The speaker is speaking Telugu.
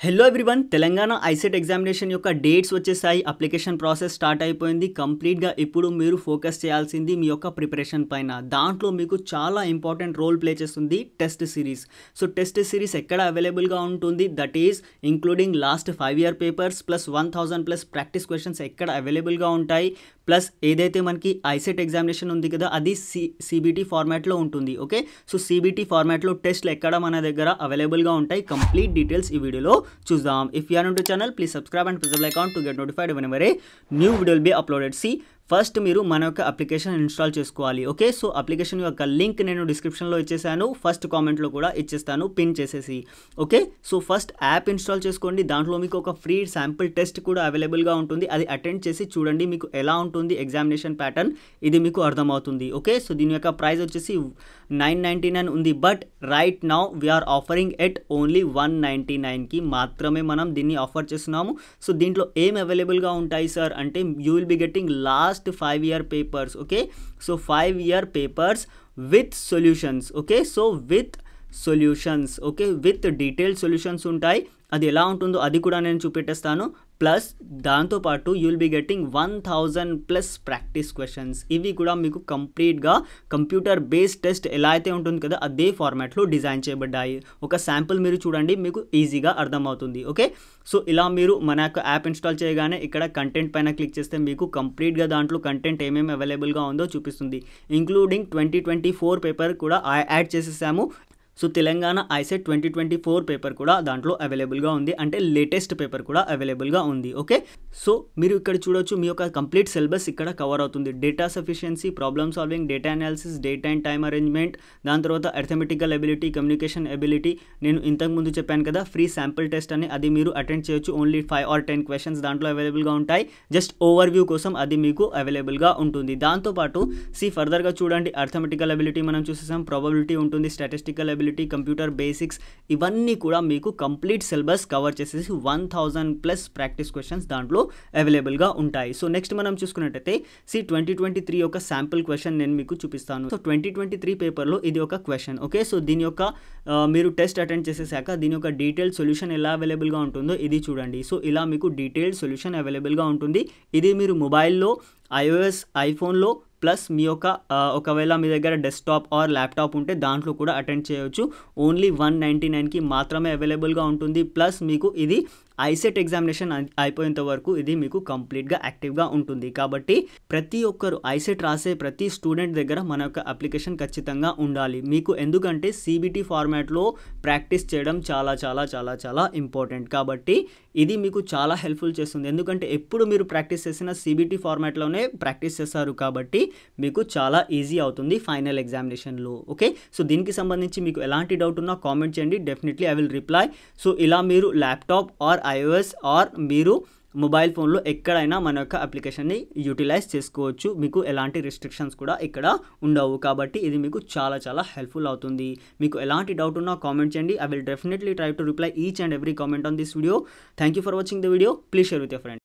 Hello everyone Telangana ICET examination యొక్క డేట్స్ వచ్చేసాయి. అప్లికేషన్ ప్రాసెస్ స్టార్ట్ అయిపోయింది. కంప్లీట్గా ఇప్పుడు మీరు ఫోకస్ చేయాల్సింది మీ యొక్క ప్రిపరేషన్ పైన. దాంట్లో మీకు చాలా ఇంపార్టెంట్ రోల్ ప్లే చేస్తుంది test series. So test series ఎక్కడ అవైలబుల్గా ఉంటుంది, that is including last 5 year papers plus 1000+ practice questions ఎక్కడ అవైలబుల్గా ఉంటాయి, ప్లస్ ఏదైతే మనకి ఐసెట్ ఎగ్జామినేషన్ ఉంది కదా అది సిబిటీ ఫార్మాట్లో ఉంటుంది. ఓకే, సో సిబిటీ ఫార్మాట్లో టెస్ట్లు ఎక్కడ మన దగ్గర అవైలబుల్గా ఉంటాయి, కంప్లీట్ డీటెయిల్స్ ఈ వీడియోలో చూద్దాం. If you are new to channel, please subscribe and press the bell icon to get notified whenever a new video will be uploaded. See, first మీరు మన యొక్క అప్లికేషన్ ఇన్స్టాల్ చేసుకోవాలి. ఓకే, సో అప్లికేషన్ యొక్క లింక్ నేను డిస్క్రిప్షన్లో ఇచ్చేసాను, ఫస్ట్ కామెంట్లో కూడా ఇచ్చేస్తాను పిన్ చేసేసి. Okay, so first app install చేసుకోండి. దాంట్లో మీకు ఒక ఫ్రీ శాంపుల్ టెస్ట్ కూడా అవైలబుల్గా ఉంటుంది. అది అటెండ్ చేసి చూడండి మీకు ఎలా ఉంటుంది ఎగ్జామినేషన్ ప్యాటర్న్, ఇది మీకు అర్థమవుతుంది. ఓకే, సో దీని యొక్క ప్రైస్ వచ్చేసి 999 ఉంది. But right now we're offering at only 199కి మాత్రమే మనం దీన్ని ఆఫర్ చేస్తున్నాము. సో దీంట్లో ఏం అవైలబుల్గా ఉంటాయి సార్ అంటే, you will be getting last 5 year papers. Okay, so 5 year papers with solutions. Okay, so with solutions. Okay, with detailed solutions ఉంటాయి. అది ఎలా ఉంటుందో అది కూడా నేను చూపెట్టేస్తాను. ప్లస్ దాంతోపాటు you will be getting 1000+ practice questions. ఇవి కూడా మీకు కంప్లీట్గా కంప్యూటర్ బేస్డ్ టెస్ట్ ఎలా అయితే ఉంటుంది కదా అదే ఫార్మాట్లో డిజైన్ చేయబడ్డాయి. ఒక శాంపుల్ మీరు చూడండి, మీకు ఈజీగా అర్థమవుతుంది. ఓకే, సో ఇలా మీరు మన యొక్క యాప్ ఇన్స్టాల్ చేయగానే ఇక్కడ కంటెంట్ పైన క్లిక్ చేస్తే మీకు కంప్లీట్గా దాంట్లో కంటెంట్ ఏమేమి అవైలబుల్గా ఉందో చూపిస్తుంది. ఇంక్లూడింగ్ 2024 పేపర్ కూడా యాడ్ చేసేసాము. సో తెలంగాణ ఐసెట్ 2024 పేపర్ కూడా దాంట్లో అవైలబుల్గా ఉంది, అంటే లేటెస్ట్ పేపర్ కూడా అవైలబుల్గా ఉంది. ఓకే, సో మీరు ఇక్కడ చూడొచ్చు మీ యొక్క కంప్లీట్ సిలబస్ ఇక్కడ కవర్ అవుతుంది. Data sufficiency, problem solving, data analysis, data and time arrangement, దాని తర్వాత అర్థమెటికల్ ఎబిలిటీ, కమ్యూనికేషన్ ఎబిలిటీ. నేను ఇంతకుముందు చెప్పాను కదా ఫ్రీ శాంపుల్ టెస్ట్ అని, అది మీరు అటెండ్ చేయొచ్చు. ఓన్లీ 5 or 10 క్వశ్చన్స్ దాంట్లో అవైలబుల్గా ఉంటాయి. జస్ట్ ఓవర్వ్యూ కోసం అది మీకు అవైలబుల్గా ఉంటుంది. దాంతోపాటు ఫర్దర్గా చూడండి, అర్థమెటికల్ ఎబిలిటీ మనం చూసేసాం, ప్రాబబిలిటీ ఉంటుంది, స్టాటిస్టికల్ ఎబిలిటీ, కంప్యూటర్ బేసిక్స్, ఇవన్నీ కూడా మీకు కంప్లీట్ సిలబస్ కవర్ చేసేసి 1000+ ప్రాక్టీస్ క్వశ్చన్స్ దాంట్లో అవైలబుల్గా ఉంటాయి. సో నెక్స్ట్ మనం చూసుకున్నట్టయితే 2023 యొక్క శాంపుల్ క్వశ్చన్ నేను మీకు చూపిస్తాను. సో 2023 పేపర్లో ఇది ఒక క్వశ్చన్. ఓకే, సో దీని యొక్క మీరు టెస్ట్ అటెండ్ చేసేసాక దీని యొక్క డీటెయిల్డ్ సొల్యూషన్ ఎలా అవైలబుల్గా ఉంటుందో ఇది చూడండి. సో ఇలా మీకు డీటెయిల్డ్ సొల్యూషన్ అవైలబుల్గా ఉంటుంది. ఇది మీరు మొబైల్లో, iOS, ఐఫోన్లో, ప్లస్ మీ యొక్క ఒకవేళ మీ దగ్గర డెస్క్టాప్ ఆర్ ల్యాప్టాప్ ఉంటే దాంట్లో కూడా అటెండ్ చేయవచ్చు. ఓన్లీ 199కి మాత్రమే అవైలబుల్గా ఉంటుంది. ప్లస్ మీకు ఇది ఐసెట్ ఎగ్జామినేషన్ అయిపోయేంత వరకు ఇది మీకు కంప్లీట్గా యాక్టివ్గా ఉంటుంది. కాబట్టి ప్రతి ఒక్కరు ఐసెట్ రాసే ప్రతి స్టూడెంట్ దగ్గర మన యొక్క అప్లికేషన్ ఖచ్చితంగా ఉండాలి మీకు. ఎందుకంటే సిబిటీ ఫార్మాట్లో ప్రాక్టీస్ చేయడం చాలా చాలా చాలా చాలా ఇంపార్టెంట్. కాబట్టి ఇది మీకు చాలా హెల్ప్ఫుల్ చేస్తుంది. ఎందుకంటే ఎప్పుడు మీరు ప్రాక్టీస్ చేసిన సిబిటీ ఫార్మాట్లోనే ప్రాక్టీస్ చేస్తారు కాబట్టి మీకు చాలా ఈజీ అవుతుంది ఫైనల్ ఎగ్జామినేషన్లో. ఓకే, సో దీనికి సంబంధించి మీకు ఎలాంటి డౌట్ ఉన్నా కామెంట్ చేయండి, definitely I will reply. So ఇలా మీరు ల్యాప్టాప్ ఆర్ iOS ఆర్ మీరు మొబైల్ ఫోన్లో ఎక్కడైనా మన యొక్క అప్లికేషన్ని యూటిలైజ్ చేసుకోవచ్చు. మీకు ఎలాంటి రిస్ట్రిక్షన్స్ కూడా ఇక్కడ ఉండవు. కాబట్టి ఇది మీకు చాలా చాలా హెల్ప్ఫుల్ అవుతుంది. మీకు ఎలాంటి డౌట్ ఉన్నా కామెంట్ చేయండి. I will definitely try to reply each and every comment on this video. Thank you for watching the video. Please share with your friends.